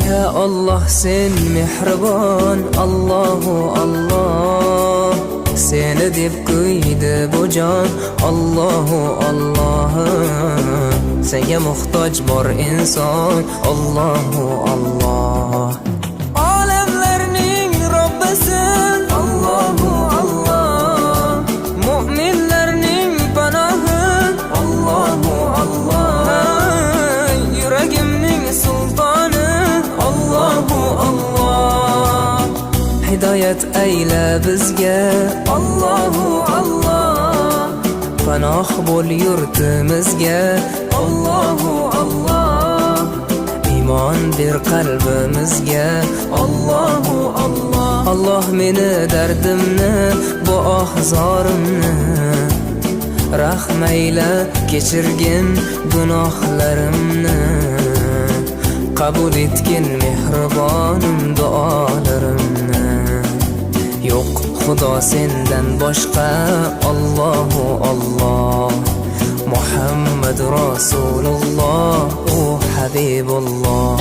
Ya Allah sen mehribon, Allahu Allah. Seni deb kuydi bu jon, Allahu Allah. Senga muhtoj bor inson, Allahu Allah. Olamlarning Robbisin, Allahu Allah. Mu'minlarning panohi, Allahu Allah. Yuragimning sultoni, Allahu Allah. Hidayat ayla bizga, Allahu Allah. Panoh bo'l yurtimizga, Allahu Allah. Iymon ber qalbimizga, Allahu Allah. Allah meni dardimni, bu ohzorimni rahmayla kechirgin gunohlarimni. Qabul etgin mehribonim duolarimni. Yo'q Xudo sendan boshqa, Allahu Allah. Muhammad Rasululloh, u Habibulloh.